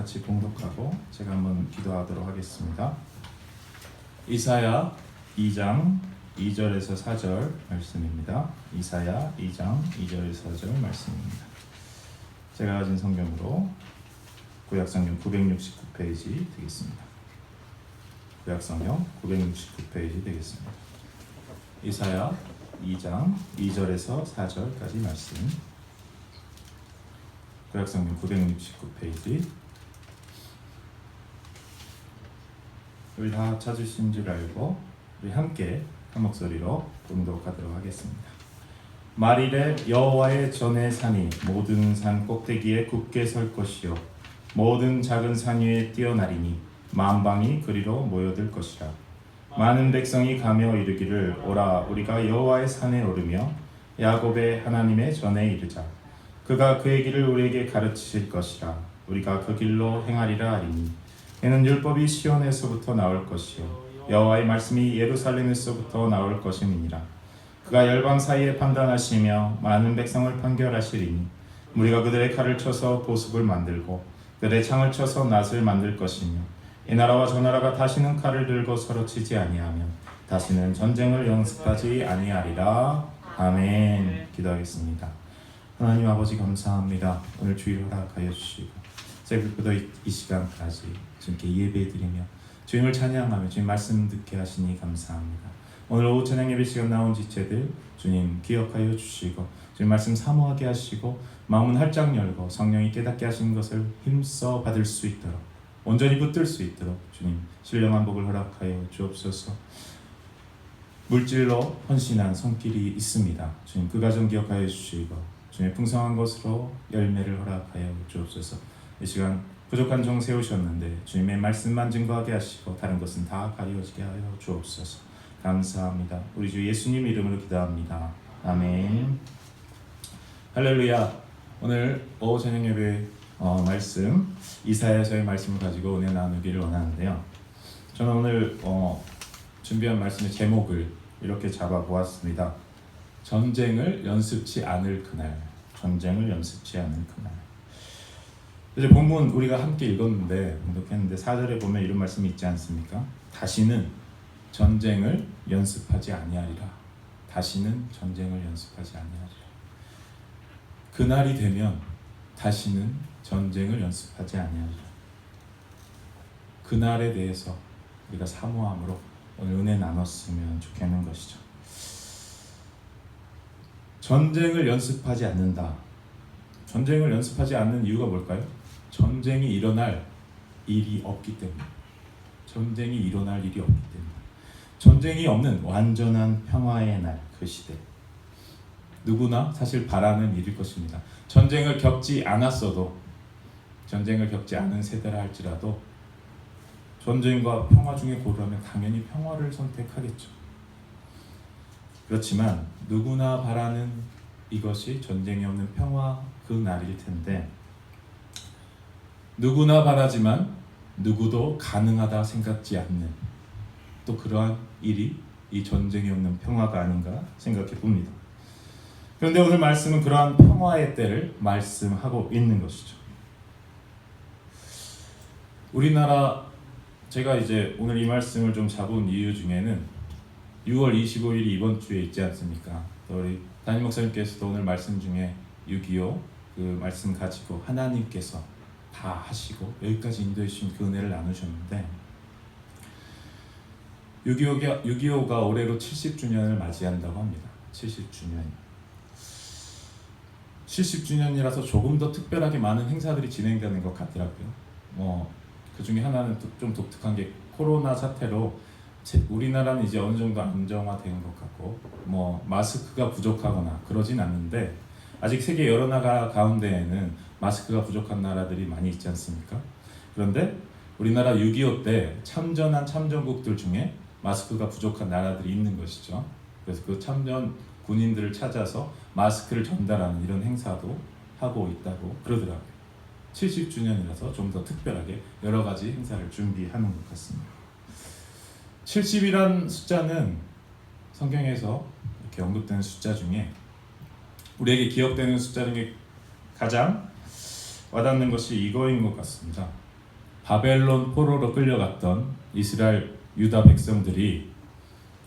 같이 봉독하고 제가 한번 기도하도록 하겠습니다. 이사야 2장 2절에서 4절 말씀입니다. 이사야 2장 2절에서 4절 말씀입니다. 제가 가진 성경으로 구약성경 969페이지 되겠습니다. 구약성경 969페이지 되겠습니다. 이사야 2장 2절에서 4절까지 말씀. 구약성경 969페이지. 우리 다 찾으신 줄 알고 우리 함께 한 목소리로 봉독하도록 하겠습니다. 말일에 여호와의 전의 산이 모든 산 꼭대기에 굳게 설 것이요 모든 작은 산 위에 뛰어나리니 만방이 그리로 모여들 것이라. 많은 백성이 가며 이르기를 오라 우리가 여호와의 산에 오르며 야곱의 하나님의 전에 이르자. 그가 그의 길을 우리에게 가르치실 것이라. 우리가 그 길로 행하리라 하리니 이는 율법이 시온에서부터 나올 것이요 여호와의 말씀이 예루살렘에서부터 나올 것임이니라. 그가 열방 사이에 판단하시며 많은 백성을 판결하시리니 무리가 그들의 칼을 쳐서 보습을 만들고 그들의 창을 쳐서 낫을 만들 것이며 이 나라와 저 나라가 다시는 칼을 들고 서로 치지 아니하며 다시는 전쟁을 연습하지 아니하리라. 아멘. 기도하겠습니다. 하나님 아버지 감사합니다. 오늘 주일 허락하여 주시고 새벽부터 이 시간까지 주님께 예배드리며 주님을 찬양하며 주님 말씀 듣게 하시니 감사합니다. 오늘 오후 찬양 예배 시간 나온 지체들 주님 기억하여 주시고 주님 말씀 사모하게 하시고 마음은 활짝 열고 성령이 깨닫게 하시는 것을 힘써 받을 수 있도록 온전히 붙들 수 있도록 주님 신령한 복을 허락하여 주옵소서. 물질로 헌신한 손길이 있습니다. 주님 그 가정 기억하여 주시고 주님 풍성한 것으로 열매를 허락하여 주옵소서. 이 시간 부족한 종 세우셨는데 주님의 말씀만 증거하게 하시고 다른 것은 다 가려지게 하여 주옵소서. 감사합니다. 우리 주 예수님 이름으로 기도합니다. 아멘. 할렐루야. 오늘 오후 저녁 예배 말씀 이사야서의 말씀을 가지고 은혜 나누기를 원하는데요. 저는 오늘 준비한 말씀의 제목을 이렇게 잡아보았습니다. 전쟁을 연습치 않을 그날. 전쟁을 연습치 않을 그날. 이제 본문 우리가 함께 읽었는데 공독했는데 4절에 보면 이런 말씀이 있지 않습니까? 다시는 전쟁을 연습하지 아니하리라. 다시는 전쟁을 연습하지 아니하리라. 그날이 되면 다시는 전쟁을 연습하지 아니하리라. 그날에 대해서 우리가 사모함으로 오늘 은혜 나눴으면 좋겠는 것이죠. 전쟁을 연습하지 않는다. 전쟁을 연습하지 않는 이유가 뭘까요? 전쟁이 일어날 일이 없기 때문에. 전쟁이 일어날 일이 없기 때문에. 전쟁이 없는 완전한 평화의 날, 그 시대. 누구나 사실 바라는 일일 것입니다. 전쟁을 겪지 않았어도, 전쟁을 겪지 않은 세대라 할지라도 전쟁과 평화 중에 고르라면 당연히 평화를 선택하겠죠. 그렇지만 누구나 바라는 이것이 전쟁이 없는 평화 그 날일 텐데 누구나 바라지만 누구도 가능하다 생각지 않는 또 그러한 일이 이 전쟁이 없는 평화가 아닌가 생각해 봅니다. 그런데 오늘 말씀은 그러한 평화의 때를 말씀하고 있는 것이죠. 우리나라 제가 이제 오늘 이 말씀을 좀 잡은 이유 중에는 6월 25일이 이번 주에 있지 않습니까? 또 우리 담임 목사님께서도 오늘 말씀 중에 6.25 그 말씀 가지고 하나님께서 다 하시고 여기까지 인도해 주신 그 은혜를 나누셨는데 6.25가 올해로 70주년을 맞이한다고 합니다. 70주년이라서 조금 더 특별하게 많은 행사들이 진행되는 것 같더라고요. 그 중에 하나는 좀 독특한 게 코로나 사태로 우리나라는 이제 어느 정도 안정화된 것 같고 마스크가 부족하거나 그러진 않는데 아직 세계 여러 나라 가운데에는 마스크가 부족한 나라들이 많이 있지 않습니까? 그런데 우리나라 6.25 때 참전한 참전국들 중에 마스크가 부족한 나라들이 있는 것이죠. 그래서 그 참전 군인들을 찾아서 마스크를 전달하는 이런 행사도 하고 있다고 그러더라고요. 70주년이라서 좀 더 특별하게 여러 가지 행사를 준비하는 것 같습니다. 70이란 숫자는 성경에서 이렇게 언급되는 숫자 중에 우리에게 기억되는 숫자 중에 가장 와닿는 것이 이거인 것 같습니다. 바벨론 포로로 끌려갔던 이스라엘 유다 백성들이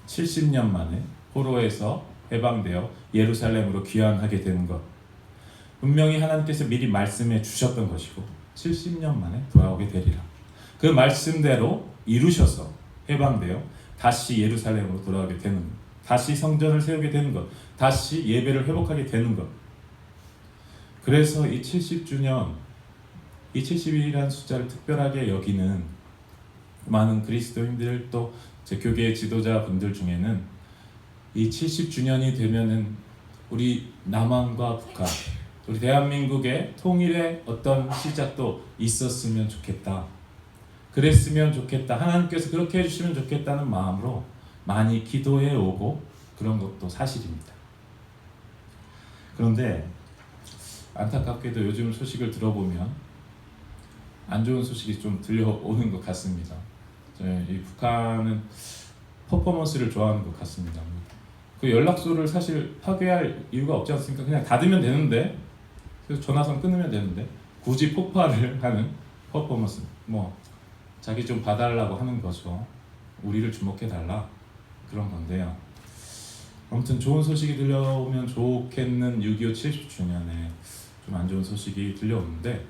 70년 만에 포로에서 해방되어 예루살렘으로 귀환하게 되는 것, 분명히 하나님께서 미리 말씀해 주셨던 것이고 70년 만에 돌아오게 되리라. 그 말씀대로 이루셔서 해방되어 다시 예루살렘으로 돌아오게 되는 것, 다시 성전을 세우게 되는 것, 다시 예배를 회복하게 되는 것. 그래서 이 70주년, 이 70일이라는 숫자를 특별하게 여기는 많은 그리스도인들, 또 제 교계의 지도자분들 중에는 이 70주년이 되면은 우리 남한과 북한, 우리 대한민국의 통일의 어떤 시작도 있었으면 좋겠다, 그랬으면 좋겠다, 하나님께서 그렇게 해주시면 좋겠다는 마음으로 많이 기도해 오고 그런 것도 사실입니다. 그런데 안타깝게도 요즘 소식을 들어보면 안 좋은 소식이 좀 들려오는 것 같습니다. 이 북한은 퍼포먼스를 좋아하는 것 같습니다. 그 연락소를 사실 파괴할 이유가 없지 않습니까? 그냥 닫으면 되는데, 그래서 전화선 끊으면 되는데 굳이 폭발을 하는 퍼포먼스, 자기 좀 봐달라고 하는 거죠. 우리를 주목해달라, 그런 건데요. 아무튼 좋은 소식이 들려오면 좋겠는 6.25 70주년에 좀 안 좋은 소식이 들려오는데,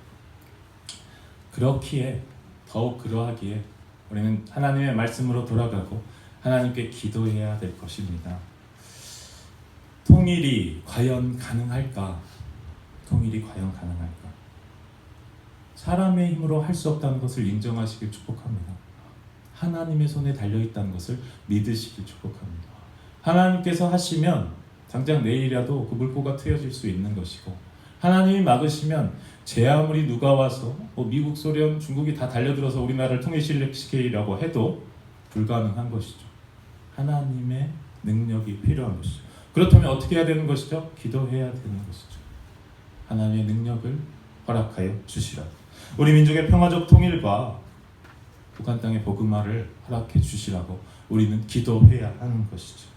그렇기에, 더욱 그러하기에 우리는 하나님의 말씀으로 돌아가고 하나님께 기도해야 될 것입니다. 통일이 과연 가능할까? 통일이 과연 가능할까? 사람의 힘으로 할 수 없다는 것을 인정하시길 축복합니다. 하나님의 손에 달려있다는 것을 믿으시길 축복합니다. 하나님께서 하시면 당장 내일이라도 그 물꼬가 트여질 수 있는 것이고, 하나님이 막으시면 제 아무리 누가 와서 미국, 소련, 중국이 다 달려들어서 우리나라를 통일시키려고 해도 불가능한 것이죠. 하나님의 능력이 필요한 것이죠. 그렇다면 어떻게 해야 되는 것이죠? 기도해야 되는 것이죠. 하나님의 능력을 허락하여 주시라. 우리 민족의 평화적 통일과 북한 땅의 복음화를 허락해 주시라고 우리는 기도해야 하는 것이죠.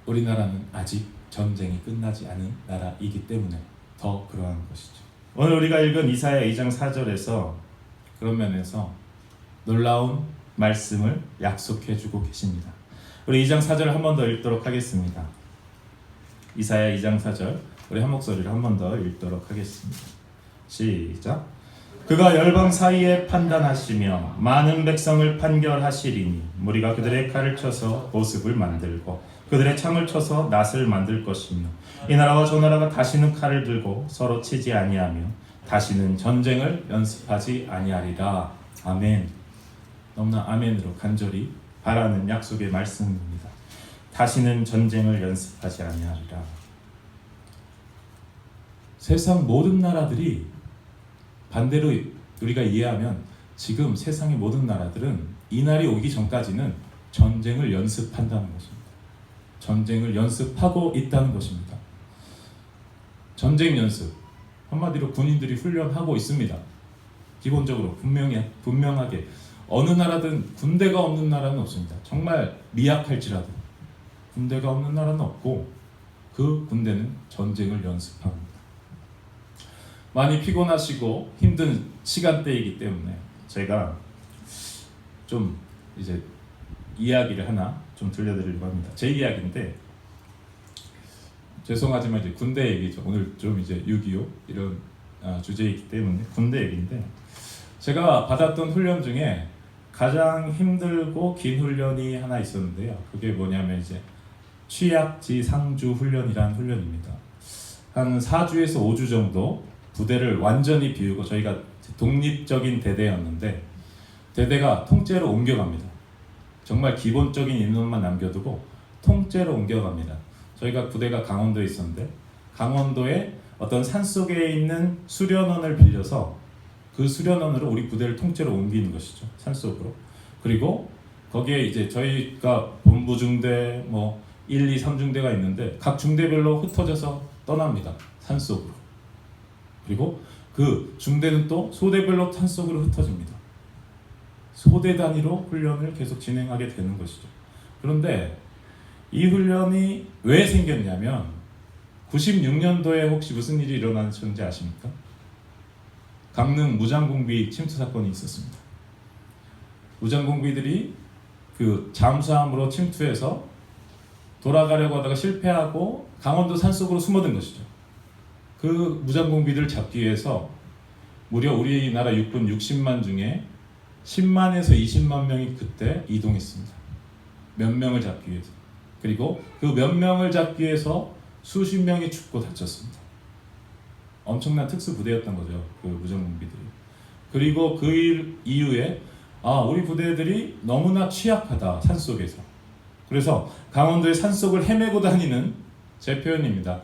우리나라는 아직 전쟁이 끝나지 않은 나라이기 때문에 더 그러한 것이죠. 오늘 우리가 읽은 이사야 2장 4절에서 그런 면에서 놀라운 말씀을 약속해 주고 계십니다. 우리 2장 4절을 한 번 더 읽도록 하겠습니다. 이사야 2장 4절, 우리 한 목소리로 한 번 더 읽도록 하겠습니다. 시작. 그가 열방 사이에 판단하시며 많은 백성을 판결하시리니 무리가 그들의 칼을 쳐서 보습을 만들고 그들의 창을 쳐서 낫을 만들 것이며 이 나라와 저 나라가 다시는 칼을 들고 서로 치지 아니하며 다시는 전쟁을 연습하지 아니하리라. 아멘. 너무나 아멘으로 간절히 바라는 약속의 말씀입니다. 다시는 전쟁을 연습하지 아니하리라. 세상 모든 나라들이, 반대로 우리가 이해하면 지금 세상의 모든 나라들은 이 날이 오기 전까지는 전쟁을 연습한다는 것입니다. 전쟁을 연습하고 있다는 것입니다. 전쟁 연습, 한마디로 군인들이 훈련하고 있습니다. 기본적으로 분명하게 어느 나라든 군대가 없는 나라는 없습니다. 정말 미약할지라도 군대가 없는 나라는 없고 그 군대는 전쟁을 연습합니다. 많이 피곤하시고 힘든 시간대이기 때문에 제가 좀 이제 이야기를 하나 좀 들려드리려고 합니다. 제 이야기인데, 죄송하지만 이제 군대 얘기죠. 오늘 좀 이제 6.25 이런 주제이기 때문에 군대 얘기인데, 제가 받았던 훈련 중에 가장 힘들고 긴 훈련이 하나 있었는데요. 그게 뭐냐면 이제 취약지 상주 훈련이라는 훈련입니다. 한 4주에서 5주 정도 부대를 완전히 비우고, 저희가 독립적인 대대였는데 대대가 통째로 옮겨갑니다. 정말 기본적인 인원만 남겨두고 통째로 옮겨갑니다. 저희가 부대가 강원도에 있었는데 강원도에 어떤 산속에 있는 수련원을 빌려서 그 수련원으로 우리 부대를 통째로 옮기는 것이죠. 산속으로. 그리고 거기에 이제 저희가 본부 중대, 1, 2, 3중대가 있는데 각 중대별로 흩어져서 떠납니다. 산속으로. 그리고 그 중대는 또 소대별로 산속으로 흩어집니다. 소대 단위로 훈련을 계속 진행하게 되는 것이죠. 그런데 이 훈련이 왜 생겼냐면 96년도에 혹시 무슨 일이 일어났는지 아십니까? 강릉 무장공비 침투 사건이 있었습니다. 무장공비들이 그 잠수함으로 침투해서 돌아가려고 하다가 실패하고 강원도 산속으로 숨어든 것이죠. 그 무장공비들을 잡기 위해서 무려 우리나라 육군 60만 중에 10만에서 20만 명이 그때 이동했습니다. 몇 명을 잡기 위해서. 그리고 그 몇 명을 잡기 위해서 수십 명이 죽고 다쳤습니다. 엄청난 특수부대였던 거죠. 그 무장공비들이. 그리고 그 이후에 우리 부대들이 너무나 취약하다, 산속에서. 그래서 강원도의 산속을 헤매고 다니는, 제 표현입니다.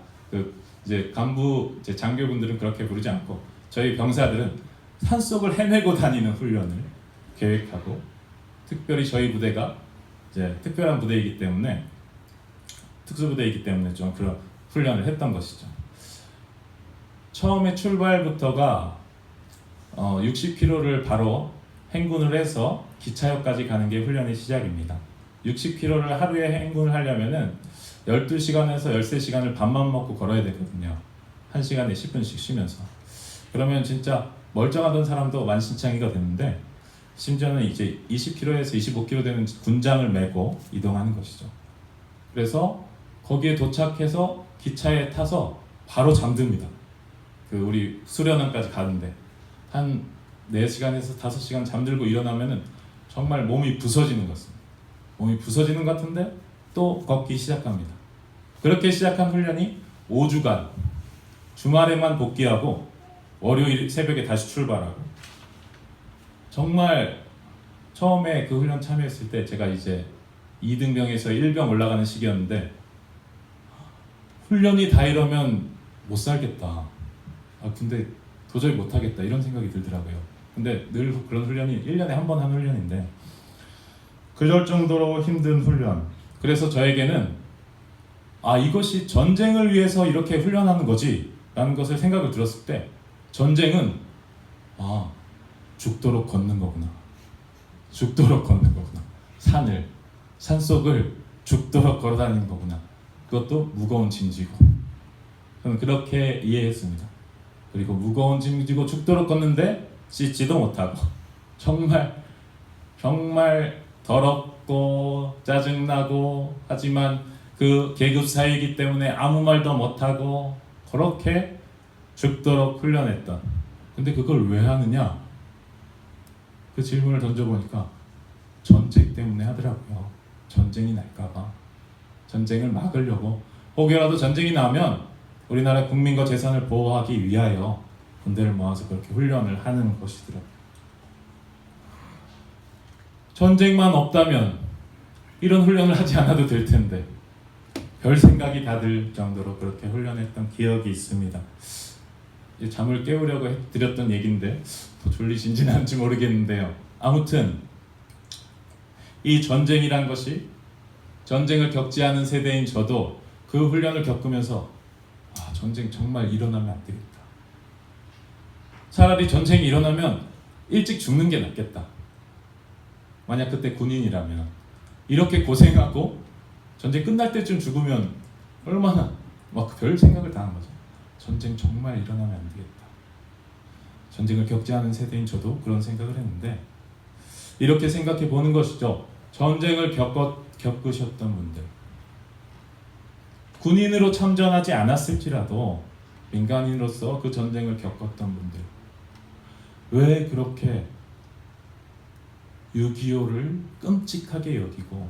이제 간부 이제 장교분들은 그렇게 부르지 않고 저희 병사들은 산속을 헤매고 다니는 훈련을 계획하고, 특별히 저희 부대가 이제 특별한 부대이기 때문에, 특수부대이기 때문에 좀 그런 훈련을 했던 것이죠. 처음에 출발부터가 60km를 바로 행군을 해서 기차역까지 가는 게 훈련의 시작입니다. 60km를 하루에 행군을 하려면은 12시간에서 13시간을 밥만 먹고 걸어야 되거든요. 1시간에 10분씩 쉬면서. 그러면 진짜 멀쩡하던 사람도 만신창이가 되는데, 심지어는 이제 20km에서 25km 되는 군장을 메고 이동하는 것이죠. 그래서 거기에 도착해서 기차에 타서 바로 잠듭니다. 우리 수련원까지 가는데 한 4시간에서 5시간 잠들고 일어나면은 정말 몸이 부서지는 것 같습니다. 몸이 부서지는 것 같은데 또 걷기 시작합니다. 그렇게 시작한 훈련이 5주간, 주말에만 복귀하고 월요일 새벽에 다시 출발하고. 정말 처음에 그 훈련 참여했을 때 제가 이제 2등병에서 1병 올라가는 시기였는데, 훈련이 다 이러면 못 살겠다, 근데 도저히 못하겠다, 이런 생각이 들더라고요. 근데 늘 그런 훈련이 1년에 한 번 하는 훈련인데, 그럴 정도로 힘든 훈련. 그래서 저에게는 이것이 전쟁을 위해서 이렇게 훈련하는 거지 라는 것을 생각을 들었을 때, 전쟁은 죽도록 걷는 거구나, 죽도록 걷는 거구나, 산속을 죽도록 걸어다니는 거구나, 그것도 무거운 짐지고. 저는 그렇게 이해했습니다. 그리고 무거운 짐지고 죽도록 걷는데 씻지도 못하고, 정말 더럽고 짜증나고, 하지만 그 계급 사회이기 때문에 아무 말도 못하고 그렇게 죽도록 훈련했던. 근데 그걸 왜 하느냐? 그 질문을 던져보니까 전쟁 때문에 하더라고요. 전쟁이 날까봐, 전쟁을 막으려고. 혹여라도 전쟁이 나면 우리나라 국민과 재산을 보호하기 위하여 군대를 모아서 그렇게 훈련을 하는 것이더라고요. 전쟁만 없다면 이런 훈련을 하지 않아도 될 텐데, 별 생각이 다 들 정도로 그렇게 훈련했던 기억이 있습니다. 잠을 깨우려고 드렸던 얘기인데 더 졸리신지는 않지 모르겠는데요. 아무튼 이 전쟁이란 것이, 전쟁을 겪지 않은 세대인 저도 그 훈련을 겪으면서 전쟁 정말 일어나면 안 되겠다. 차라리 전쟁이 일어나면 일찍 죽는 게 낫겠다. 만약 그때 군인이라면 이렇게 고생하고 전쟁 끝날 때쯤 죽으면 얼마나 별 생각을 다 한 거죠. 전쟁 정말 일어나면 안 되겠다. 전쟁을 겪지 않은 세대인 저도 그런 생각을 했는데, 이렇게 생각해 보는 것이죠. 전쟁을 겪으셨던 분들, 군인으로 참전하지 않았을지라도 민간인으로서 그 전쟁을 겪었던 분들, 왜 그렇게 6.25를 끔찍하게 여기고,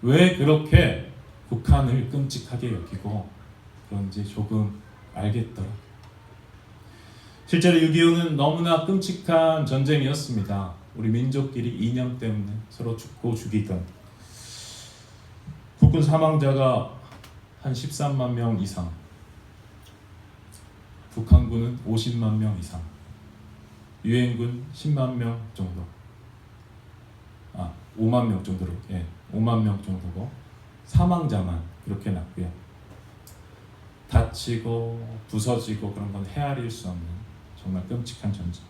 왜 그렇게 북한을 끔찍하게 여기고 그런지 조금 알겠더라고요. 실제로 6.25는 너무나 끔찍한 전쟁이었습니다. 우리 민족끼리 이념 때문에 서로 죽고 죽이던. 국군 사망자가 한 13만 명 이상, 북한군은 50만 명 이상, 유엔군 10만 명 정도, 5만 명 정도로, 5만 명 정도고, 사망자만 그렇게 났고요. 다치고 부서지고 그런 건 헤아릴 수 없는 정말 끔찍한 전쟁.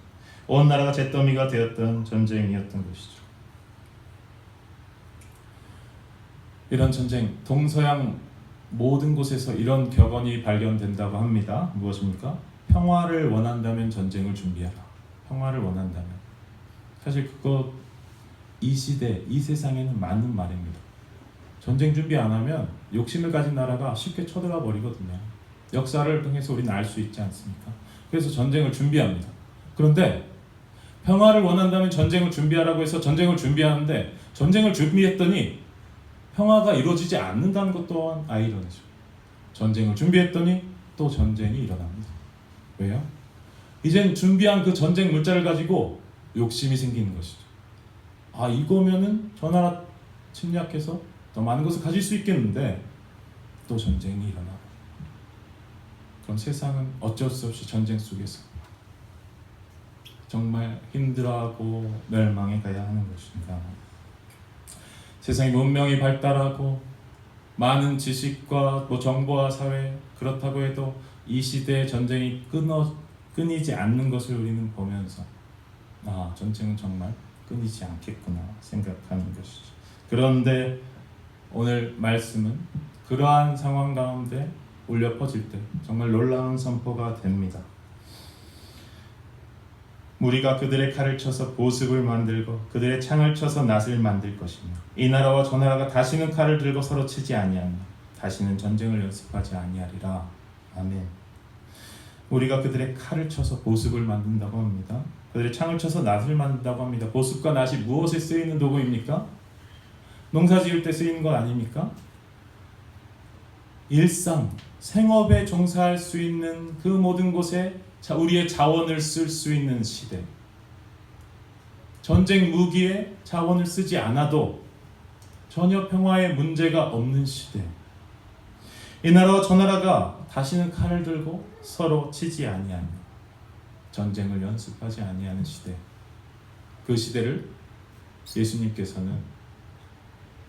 온 나라가 잿더미가 되었던 전쟁이었던 것이죠. 이런 전쟁, 동서양 모든 곳에서 이런 격언이 발견된다고 합니다. 무엇입니까? 평화를 원한다면 전쟁을 준비하라. 평화를 원한다면. 사실 그거 이 시대, 이 세상에는 맞는 말입니다. 전쟁 준비 안 하면 욕심을 가진 나라가 쉽게 쳐들어가 버리거든요. 역사를 통해서 우리는 알 수 있지 않습니까? 그래서 전쟁을 준비합니다. 그런데 평화를 원한다면 전쟁을 준비하라고 해서 전쟁을 준비하는데 전쟁을 준비했더니 평화가 이루어지지 않는다는 것 또한 아이러니죠. 전쟁을 준비했더니 또 전쟁이 일어납니다. 왜요? 이젠 준비한 그 전쟁 물자를 가지고 욕심이 생기는 것이죠. 아, 이거면은 저 나라 침략해서 더 많은 것을 가질 수 있겠는데 또 전쟁이 일어나고, 그럼 세상은 어쩔 수 없이 전쟁 속에서 정말 힘들어하고 멸망해 가야 하는 것입니다. 세상이 문명이 발달하고 많은 지식과 정보화 사회, 그렇다고 해도 이 시대의 전쟁이 끊이지 않는 것을 우리는 보면서 전쟁은 정말 끊이지 않겠구나 생각하는 것이죠. 그런데 오늘 말씀은 그러한 상황 가운데 울려 퍼질 때 정말 놀라운 선포가 됩니다. 무리가 그들의 칼을 쳐서 보습을 만들고 그들의 창을 쳐서 낫을 만들 것이며 이 나라와 저 나라가 다시는 칼을 들고 서로 치지 아니하며 다시는 전쟁을 연습하지 아니하리라. 아멘. 우리가 그들의 칼을 쳐서 보습을 만든다고 합니다. 그들의 창을 쳐서 낫을 만든다고 합니다. 보습과 낫이 무엇에 쓰이는 도구입니까? 농사 지을 때 쓰이는 것 아닙니까? 일상, 생업에 종사할 수 있는 그 모든 곳에 우리의 자원을 쓸 수 있는 시대. 전쟁 무기에 자원을 쓰지 않아도 전혀 평화의 문제가 없는 시대. 이 나라와 저 나라가 다시는 칼을 들고 서로 치지 아니하며 전쟁을 연습하지 아니하는 시대. 그 시대를 예수님께서는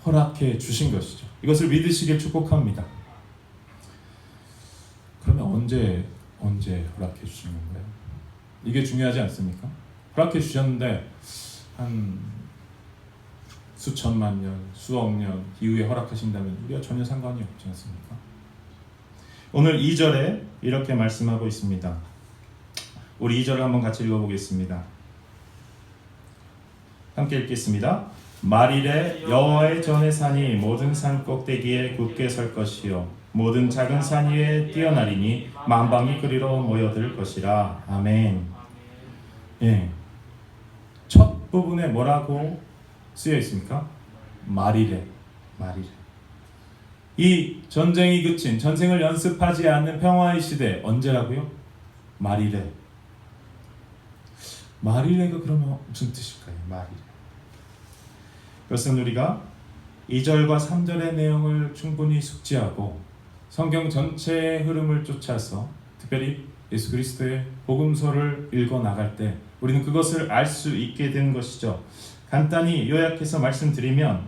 허락해 주신 것이죠. 이것을 믿으시길 축복합니다. 그러면 언제 허락해 주신 건가요? 이게 중요하지 않습니까? 허락해 주셨는데 한 수천만 년, 수억 년 이후에 허락하신다면 우리가 전혀 상관이 없지 않습니까? 오늘 2절에 이렇게 말씀하고 있습니다. 우리 2절을 한번 같이 읽어보겠습니다. 함께 읽겠습니다. 말일에 여호와의 전의 산이 모든 산 꼭대기에 굳게 설 것이요 모든 작은 산 위에 뛰어나리니 만방이 그리로 모여들 것이라. 아멘. 예. 첫 부분에 뭐라고 쓰여 있습니까? 말이래. 이 전쟁이 그친, 전쟁을 연습하지 않는 평화의 시대 언제라고요? 말이래. 말이래가 그러면 무슨 뜻일까요? 말이래. 그것은 우리가 2절과 3절의 내용을 충분히 숙지하고 성경 전체의 흐름을 쫓아서 특별히 예수 그리스도의 복음서를 읽어 나갈 때 우리는 그것을 알 수 있게 되는 것이죠. 간단히 요약해서 말씀드리면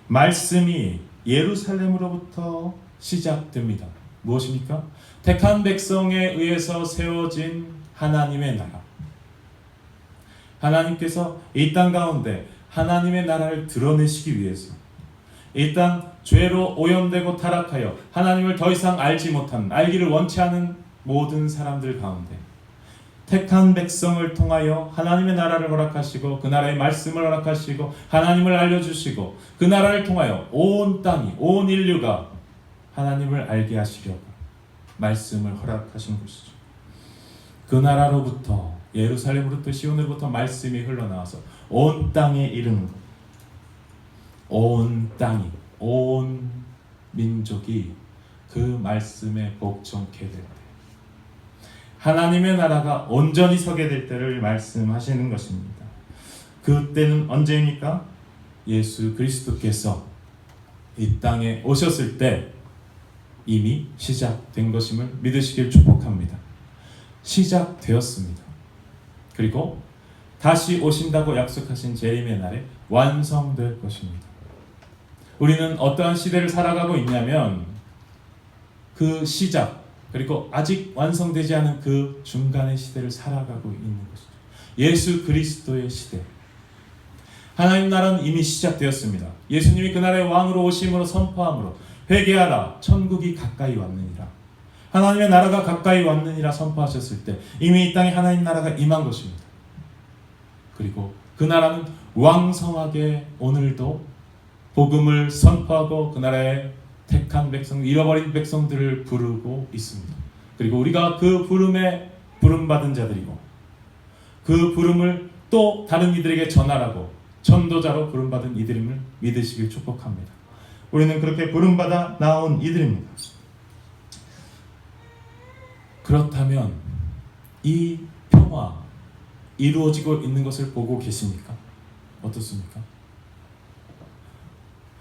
말씀이 예루살렘으로부터 시작됩니다. 무엇입니까? 택한 백성에 의해서 세워진 하나님의 나라. 하나님께서 이 땅 가운데 하나님의 나라를 드러내시기 위해서 이 땅 죄로 오염되고 타락하여 하나님을 더 이상 알지 못하는, 알기를 원치 않은 모든 사람들 가운데 택한 백성을 통하여 하나님의 나라를 허락하시고 그 나라의 말씀을 허락하시고 하나님을 알려주시고 그 나라를 통하여 온 땅이, 온 인류가 하나님을 알게 하시려고 말씀을 허락하신 것이죠. 그 나라로부터, 예루살렘으로부터, 시온으로부터 말씀이 흘러나와서 온 땅에 이르는 것. 온 땅이, 온 민족이 그 말씀에 복종케 될 때, 하나님의 나라가 온전히 서게 될 때를 말씀하시는 것입니다. 그때는 언제입니까? 예수 그리스도께서 이 땅에 오셨을 때 이미 시작된 것임을 믿으시길 축복합니다. 시작되었습니다. 그리고 다시 오신다고 약속하신 재림의 날에 완성될 것입니다. 우리는 어떠한 시대를 살아가고 있냐면 그 시작, 그리고 아직 완성되지 않은 그 중간의 시대를 살아가고 있는 것이죠. 예수 그리스도의 시대. 하나님 나라는 이미 시작되었습니다. 예수님이 그 나라의 왕으로 오심으로 선포함으로 회개하라, 천국이 가까이 왔느니라. 하나님의 나라가 가까이 왔느니라 선포하셨을 때 이미 이 땅에 하나님 나라가 임한 것입니다. 그리고 그 나라는 왕성하게 오늘도 복음을 선포하고 그 나라의 택한 백성, 잃어버린 백성들을 부르고 있습니다. 그리고 우리가 그 부름에 부름받은 자들이고 그 부름을 또 다른 이들에게 전하라고 전도자로 부름받은 이들임을 믿으시길 축복합니다. 우리는 그렇게 부름받아 나온 이들입니다. 그렇다면 이 평화 이루어지고 있는 것을 보고 계십니까? 어떻습니까?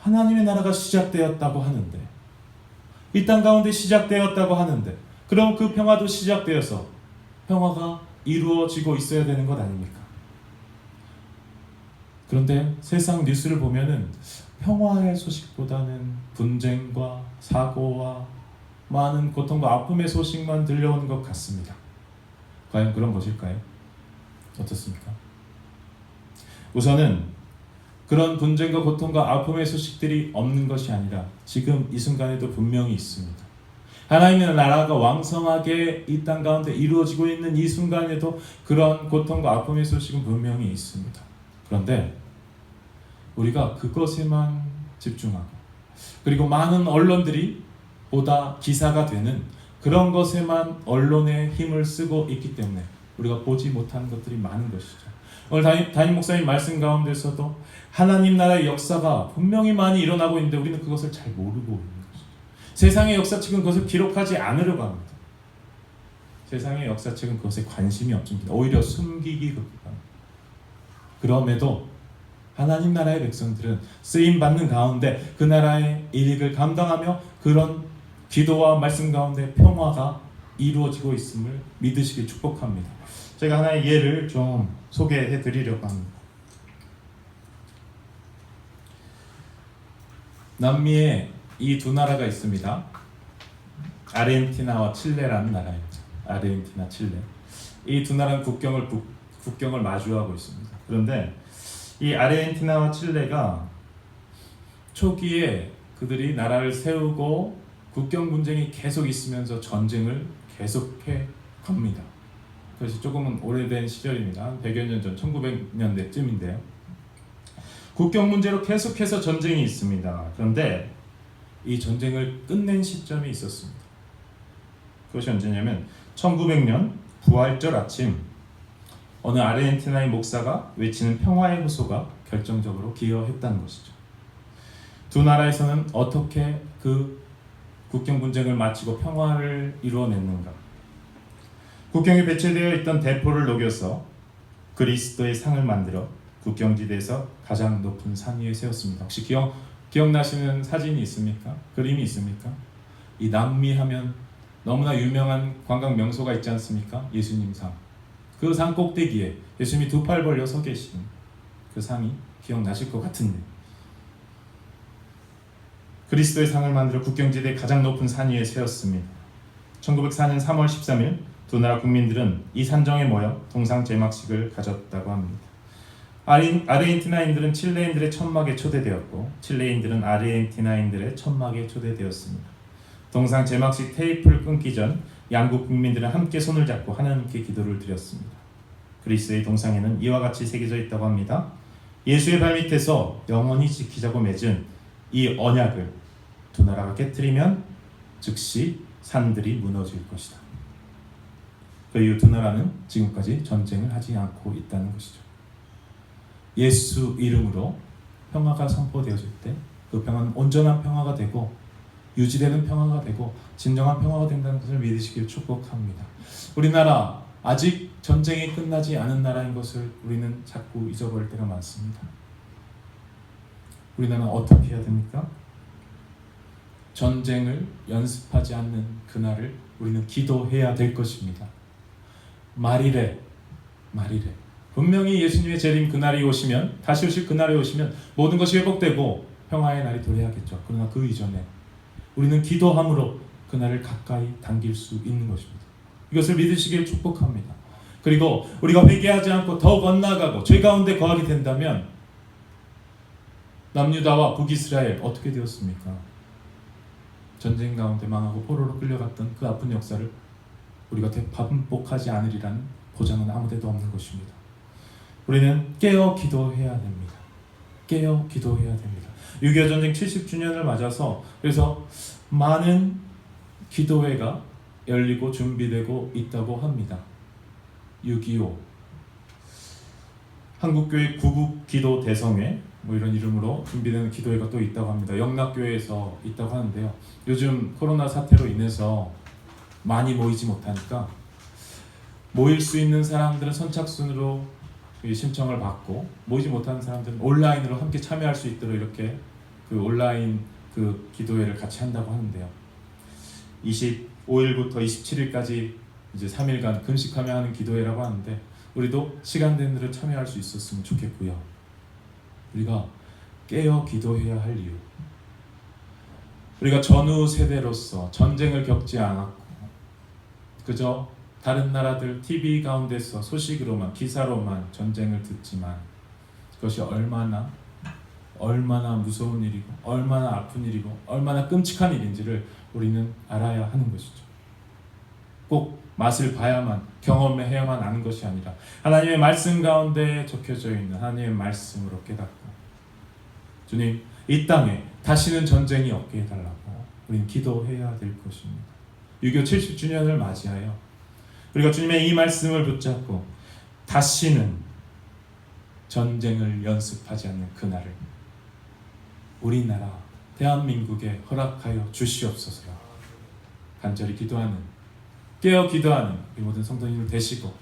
하나님의 나라가 시작되었다고 하는데, 이 땅 가운데 시작되었다고 하는데, 그럼 그 평화도 시작되어서 평화가 이루어지고 있어야 되는 것 아닙니까? 그런데 세상 뉴스를 보면은 평화의 소식보다는 분쟁과 사고와 많은 고통과 아픔의 소식만 들려오는 것 같습니다. 과연 그런 것일까요? 어떻습니까? 우선은 그런 분쟁과 고통과 아픔의 소식들이 없는 것이 아니라 지금 이 순간에도 분명히 있습니다. 하나님의 나라가 왕성하게 이 땅 가운데 이루어지고 있는 이 순간에도 그런 고통과 아픔의 소식은 분명히 있습니다. 그런데 우리가 그것에만 집중하고 그리고 많은 언론들이 보다 기사가 되는 그런 것에만 언론의 힘을 쓰고 있기 때문에 우리가 보지 못하는 것들이 많은 것이죠. 오늘 담임 목사님 말씀 가운데서도 하나님 나라의 역사가 분명히 많이 일어나고 있는데 우리는 그것을 잘 모르고 있는 것이죠. 세상의 역사책은 그것을 기록하지 않으려고 합니다. 세상의 역사책은 그것에 관심이 없습니다. 오히려 숨기기 급합니다. 그럼에도 하나님 나라의 백성들은 쓰임받는 가운데 그 나라의 일익을 감당하며 그런 기도와 말씀 가운데 평화가 이루어지고 있음을 믿으시길 축복합니다. 제가 하나의 예를 좀 소개해 드리려고 합니다. 남미에 이 두 나라가 있습니다. 아르헨티나와 칠레라는 나라입니다. 아르헨티나, 칠레. 이 두 나라는 국경을 마주하고 있습니다. 그런데 이 아르헨티나와 칠레가 초기에 그들이 나라를 세우고 국경 분쟁이 계속 있으면서 전쟁을 계속해 갑니다. 그것이 조금은 오래된 시절입니다. 한 100여 년 전, 1900년대쯤인데요. 국경 문제로 계속해서 전쟁이 있습니다. 그런데 이 전쟁을 끝낸 시점이 있었습니다. 그것이 언제냐면 1900년 부활절 아침 어느 아르헨티나의 목사가 외치는 평화의 호소가 결정적으로 기여했다는 것이죠. 두 나라에서는 어떻게 그 국경 분쟁을 마치고 평화를 이루어냈는가? 국경에 배치되어 있던 대포를 녹여서 그리스도의 상을 만들어 국경지대에서 가장 높은 산 위에 세웠습니다. 혹시 기억나시는 사진이 있습니까? 그림이 있습니까? 이 남미 하면 너무나 유명한 관광 명소가 있지 않습니까? 예수님 상. 그 산 꼭대기에 예수님이 두 팔 벌려 서 계신 그 상이 기억나실 것 같은데, 그리스도의 상을 만들어 국경지대 가장 높은 산 위에 세웠습니다. 1904년 3월 13일 두 나라 국민들은 이 산정에 모여 동상 제막식을 가졌다고 합니다. 아르헨티나인들은 칠레인들의 천막에 초대되었고 칠레인들은 아르헨티나인들의 천막에 초대되었습니다. 동상 제막식 테이프를 끊기 전 양국 국민들은 함께 손을 잡고 하나님께 기도를 드렸습니다. 그리스도의 동상에는 이와 같이 새겨져 있다고 합니다. 예수의 발밑에서 영원히 지키자고 맺은 이 언약을 두 나라가 깨트리면 즉시 산들이 무너질 것이다. 그 이후 두 나라는 지금까지 전쟁을 하지 않고 있다는 것이죠. 예수 이름으로 평화가 선포되어질 때 그 평화는 온전한 평화가 되고 유지되는 평화가 되고 진정한 평화가 된다는 것을 믿으시길 축복합니다. 우리나라 아직 전쟁이 끝나지 않은 나라인 것을 우리는 자꾸 잊어버릴 때가 많습니다. 우리나라는 어떻게 해야 됩니까? 전쟁을 연습하지 않는 그날을 우리는 기도해야 될 것입니다. 말이래. 분명히 예수님의 재림 그날이 오시면, 다시 오실 그날이 오시면 모든 것이 회복되고 평화의 날이 도래하겠죠. 그러나 그 이전에 우리는 기도함으로 그날을 가까이 당길 수 있는 것입니다. 이것을 믿으시길 축복합니다. 그리고 우리가 회개하지 않고 더욱 엇나가고 죄 가운데 거하게 된다면 남유다와 북이스라엘 어떻게 되었습니까? 전쟁 가운데 망하고 포로로 끌려갔던 그 아픈 역사를 우리가 반복하지 않으리라는 보장은 아무데도 없는 것입니다. 우리는 깨어 기도해야 됩니다. 깨어 기도해야 됩니다. 6.25 전쟁 70주년을 맞아서 그래서 많은 기도회가 열리고 준비되고 있다고 합니다. 6.25 한국교회 구국기도 대성회 뭐 이런 이름으로 준비되는 기도회가 또 있다고 합니다. 영락교회에서 있다고 하는데요. 요즘 코로나 사태로 인해서 많이 모이지 못하니까 모일 수 있는 사람들은 선착순으로 신청을 받고 모이지 못하는 사람들은 온라인으로 함께 참여할 수 있도록 이렇게 그 온라인 그 기도회를 같이 한다고 하는데요. 25일부터 27일까지 이제 3일간 금식하며 하는 기도회라고 하는데 우리도 시간 되는 대로 참여할 수 있었으면 좋겠고요. 우리가 깨어 기도해야 할 이유, 우리가 전후 세대로서 전쟁을 겪지 않았고 그저 다른 나라들 TV 가운데서 소식으로만 기사로만 전쟁을 듣지만 그것이 얼마나 무서운 일이고 얼마나 아픈 일이고 얼마나 끔찍한 일인지를 우리는 알아야 하는 것이죠. 꼭 맛을 봐야만 경험해야만 아는 것이 아니라 하나님의 말씀 가운데 적혀져 있는 하나님의 말씀으로 깨닫고 주님 이 땅에 다시는 전쟁이 없게 해달라고 우리는 기도해야 될 것입니다. 6.25 70주년을 맞이하여 우리가 주님의 이 말씀을 붙잡고 다시는 전쟁을 연습하지 않는 그날을 우리나라 대한민국에 허락하여 주시옵소서. 간절히 기도하는 깨어 기도하는 이 모든 성도님들 되시고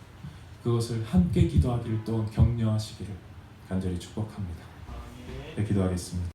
그것을 함께 기도하기를 또 격려하시기를 간절히 축복합니다. 네, 기도하겠습니다.